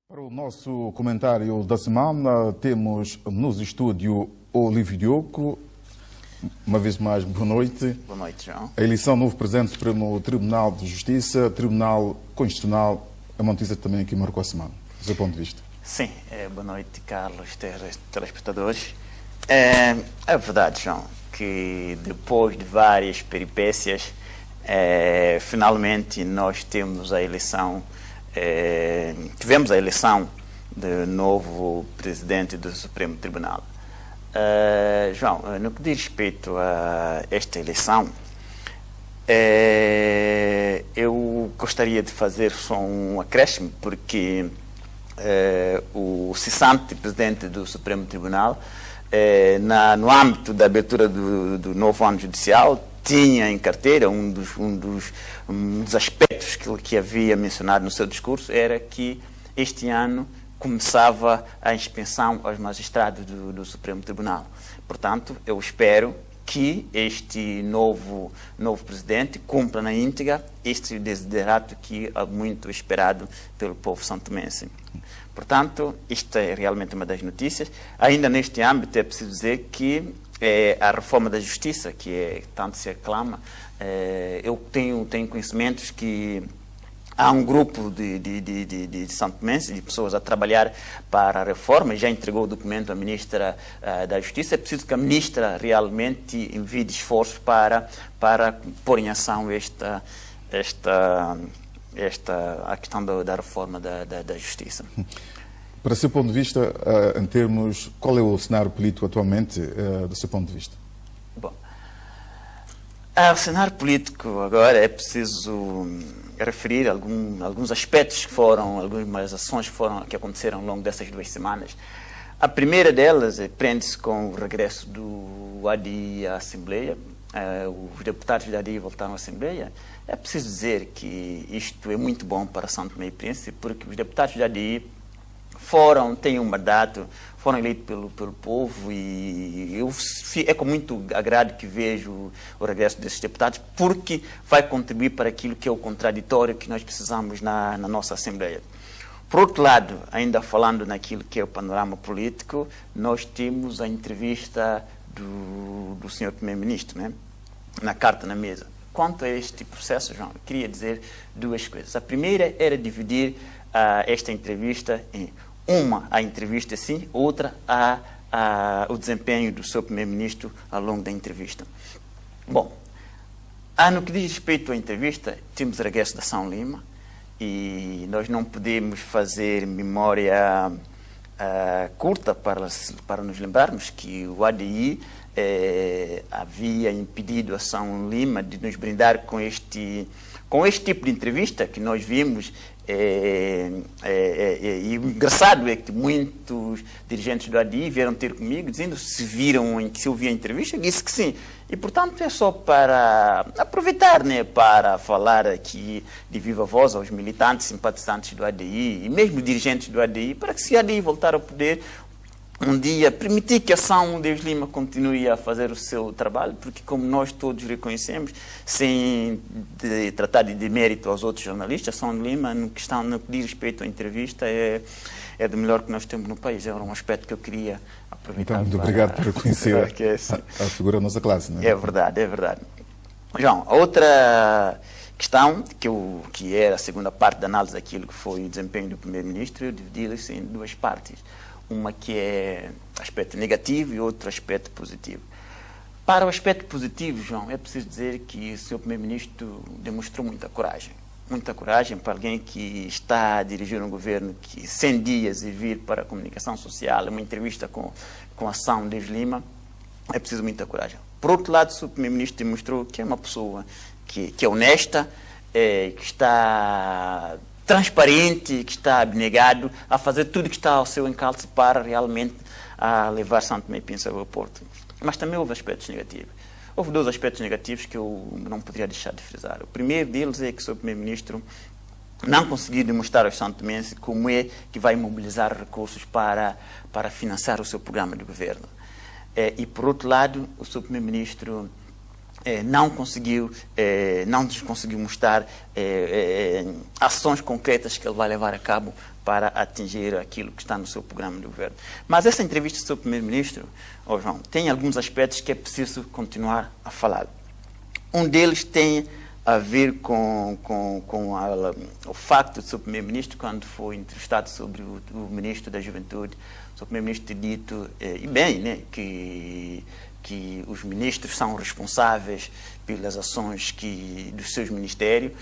Para o nosso comentário da semana, temos nos estúdio Olívio Dioco. Uma vez mais, boa noite. Boa noite, João. A eleição do novo Presidente do Supremo Tribunal de Justiça, Tribunal Constitucional, é uma notícia que também aqui marcou a semana, do seu ponto de vista. Sim, boa noite, Carlos, telespectadores. É verdade, João, que depois de várias peripécias, finalmente nós temos a eleição. Tivemos a eleição do novo presidente do Supremo Tribunal. João, no que diz respeito a esta eleição, eu gostaria de fazer só um acréscimo, porque o cessante presidente do Supremo Tribunal, no âmbito da abertura do novo ano judicial, tinha em carteira um dos aspectos que havia mencionado no seu discurso, era que este ano começava a inspeção aos magistrados do Supremo Tribunal. Portanto, eu espero que este novo presidente cumpra na íntegra este desiderato que é muito esperado pelo povo santomense. Portanto, isto é realmente uma das notícias. Ainda neste âmbito, é preciso dizer que a reforma da justiça, que tanto se aclama, eu tenho conhecimentos que há um grupo de santomenses, de pessoas a trabalhar para a reforma, já entregou o documento à Ministra da Justiça. É preciso que a Ministra realmente envie esforços para pôr em ação a questão da reforma da Justiça. Para o seu ponto de vista, em termos, qual é o cenário político atualmente, do seu ponto de vista? Bom, o cenário político agora é preciso referir alguns aspectos algumas ações que aconteceram ao longo dessas 2 semanas. A primeira delas prende-se com o regresso do ADI à Assembleia. Os deputados da ADI voltaram à Assembleia. É preciso dizer que isto é muito bom para Santo Tomé e Príncipe, porque os deputados da ADI têm um mandato, foram eleitos pelo povo, e é com muito agrado que vejo o regresso desses deputados, porque vai contribuir para aquilo que é o contraditório que nós precisamos na nossa Assembleia. Por outro lado, ainda falando naquilo que é o panorama político, nós temos a entrevista do Sr. Primeiro-Ministro, né, na carta na mesa. Quanto a este processo, João, eu queria dizer 2 coisas. A primeira era dividir esta entrevista em a entrevista sim, outra o desempenho do seu primeiro-ministro ao longo da entrevista. Bom, no que diz respeito à entrevista, temos o regresso da São Lima, e nós não podemos fazer memória curta para nos lembrarmos que o ADI havia impedido a São Lima de nos brindar com este tipo de entrevista que nós vimos. E o engraçado é que muitos dirigentes do ADI vieram ter comigo dizendo se eu vi a entrevista. Eu disse que sim. E, portanto, é só para aproveitar, né, para falar aqui de viva voz aos militantes, simpatizantes do ADI e mesmo dirigentes do ADI, para que, se o ADI voltar ao poder, um dia permitir que a São Deus Lima continue a fazer o seu trabalho, porque, como nós todos reconhecemos, sem tratar de demérito aos outros jornalistas, a São Lima, no que diz respeito à entrevista, é do melhor que nós temos no país. É um aspecto que eu queria aproveitar. Então, muito obrigado por reconhecer a figura da nossa classe. Não é? É verdade, é verdade. João, a outra questão, que era a segunda parte da análise daquilo que foi o desempenho do Primeiro-Ministro, eu dividi-lo em 2 partes. Uma que é aspecto negativo e outro aspecto positivo. Para o aspecto positivo, João, é preciso dizer que o Sr. Primeiro-Ministro demonstrou muita coragem. Muita coragem para alguém que está a dirigir um governo que 100 dias e vir para a comunicação social, uma entrevista com a São Deus Lima, é preciso muita coragem. Por outro lado, o Sr. Primeiro-Ministro demonstrou que é uma pessoa que é honesta, que está transparente, que está abnegado a fazer tudo que está ao seu encalço para realmente levar Santo Tomé e Príncipe ao Porto. Mas também houve aspectos negativos. Houve 2 aspectos negativos que eu não poderia deixar de frisar. O primeiro deles é que o seu Primeiro-Ministro não conseguiu demonstrar aos santomenses como é que vai mobilizar recursos para financiar o seu programa de governo. E, por outro lado, o seu Primeiro-Ministro não nos conseguiu mostrar ações concretas que ele vai levar a cabo para atingir aquilo que está no seu programa de governo. Mas essa entrevista do seu primeiro-ministro, João, tem alguns aspectos que é preciso continuar a falar. Um deles tem a ver com o facto do seu primeiro-ministro, quando foi entrevistado sobre o ministro da Juventude, o seu primeiro-ministro ter dito, e bem, né, que os ministros são responsáveis pelas ações dos seus ministérios.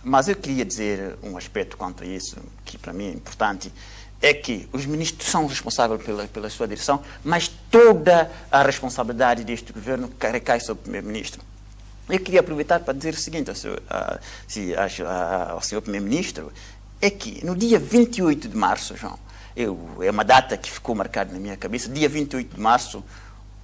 Mas eu queria dizer um aspecto quanto a isso, que para mim é importante, é que os ministros são responsáveis pela sua direção, mas toda a responsabilidade deste governo recai sobre o primeiro-ministro. Eu queria aproveitar para dizer o seguinte ao senhor primeiro-ministro, é que no dia 28 de março, João, é uma data que ficou marcada na minha cabeça, dia 28 de março,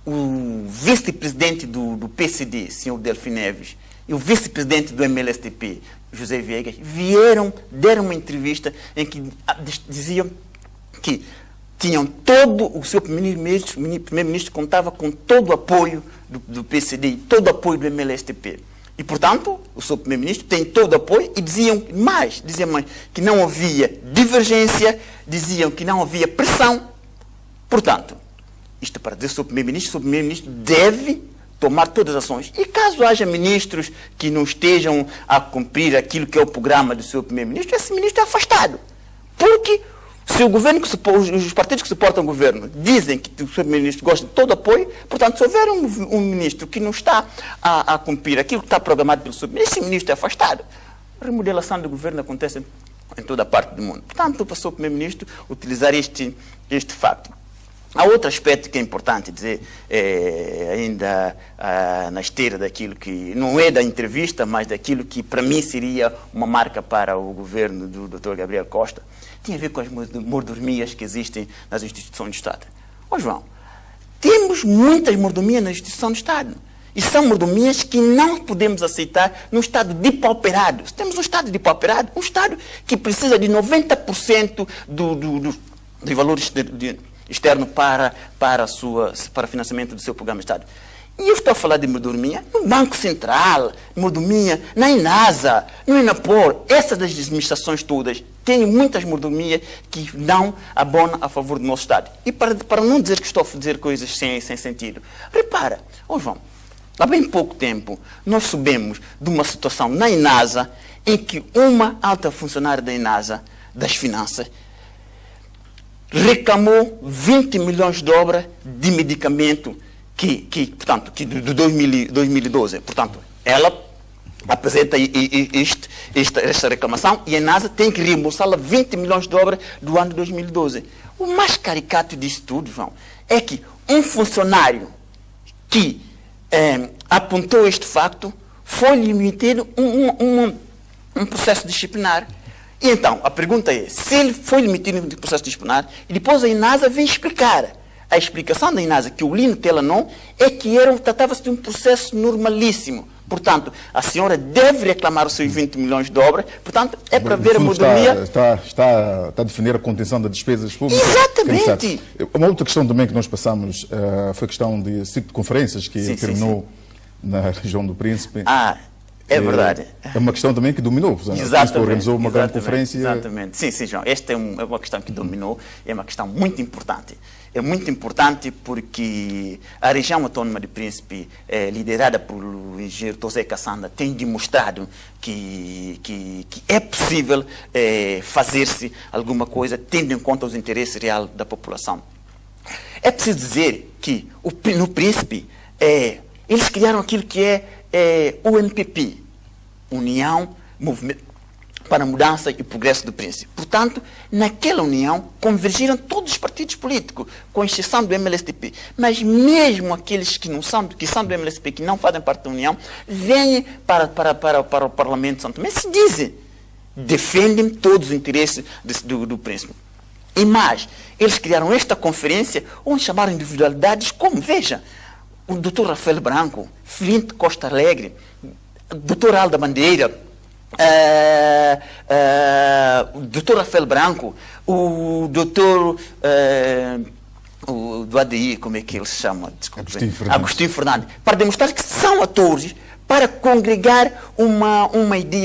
o vice-presidente do PCD, senhor Delfim Neves, e o vice-presidente do MLSTP, José Viegas, deram uma entrevista em que diziam que tinham o seu primeiro-ministro contava com todo o apoio do PCD e todo o apoio do MLSTP. E, portanto, o seu primeiro-ministro tem todo o apoio e diziam mais que não havia divergência, diziam que não havia pressão. Portanto, isto para dizer que o seu primeiro-ministro deve tomar todas as ações. E caso haja ministros que não estejam a cumprir aquilo que é o programa do seu primeiro-ministro, esse ministro é afastado. Porque se o governo os partidos que suportam o governo dizem que o seu primeiro-ministro gosta de todo o apoio, portanto, se houver um ministro que não está a cumprir aquilo que está programado pelo seu ministro, esse ministro é afastado. A remodelação do governo acontece em toda a parte do mundo. Portanto, para o seu primeiro-ministro utilizar este facto. Há outro aspecto que é importante dizer, ainda na esteira daquilo que não é da entrevista, mas daquilo que para mim seria uma marca para o governo do Dr. Gabriel Costa, tem a ver com as mordomias que existem nas instituições do Estado. João, temos muitas mordomias na instituição do Estado. E são mordomias que não podemos aceitar num Estado depauperado. Se temos um Estado depauperado, um Estado que precisa de 90% dos valores externo para financiamento do seu programa de Estado. E eu estou a falar de mordomia no Banco Central, mordomia na INASA, no INAPOR. Essas das administrações todas têm muitas mordomias que não abonam a favor do nosso Estado. E para não dizer que estou a dizer coisas sem sentido, repara, João, há bem pouco tempo nós soubemos de uma situação na INASA em que uma alta funcionária da INASA, das finanças, reclamou 20 milhões de dólares de medicamento de 2012. Portanto, ela apresenta esta reclamação e a NASA tem que reembolsá-la 20 milhões de dólares do ano de 2012. O mais caricato disso tudo, João, é que um funcionário que apontou este facto foi limitido um processo disciplinar. E então, a pergunta é, se ele foi limitido no processo disciplinar, e depois a INASA vem explicar. A explicação da INASA, que eu li no Telanon, é que tratava-se de um processo normalíssimo. Portanto, a senhora deve reclamar os seus 20 milhões de dólares. Portanto, é para ver a mordomia... Está a defender a contenção das despesas públicas. Exatamente. Uma outra questão também que nós passamos foi a questão de ciclo de conferências que terminou na região do Príncipe. É verdade. É uma questão também que dominou. Exatamente. Organizou uma grande conferência. Exatamente. Sim, João. Esta é uma questão que dominou. É uma questão muito importante. É muito importante porque a região autónoma de Príncipe, liderada pelo engenheiro Tosé Cassanda, tem demonstrado que é possível fazer-se alguma coisa tendo em conta os interesses reais da população. É preciso dizer que no Príncipe, eles criaram aquilo que é o MPP, União Movimento para a Mudança e Progresso do Príncipe. Portanto, naquela união convergiram todos os partidos políticos, com exceção do MLSTP. Mas mesmo aqueles que são do MLSTP, que não fazem parte da união, vêm para o Parlamento de São Tomé, se dizem, defendem todos os interesses do Príncipe. E mais, eles criaram esta conferência onde chamaram individualidades como, veja, o Dr. Rafael Branco, Flint Costa Alegre, Dr. Alda Bandeira, o Dr. Rafael Branco, o Dr. do ADI, como é que ele se chama? Desculpe, Agostinho Fernandes, para demonstrar que são atores para congregar uma ideia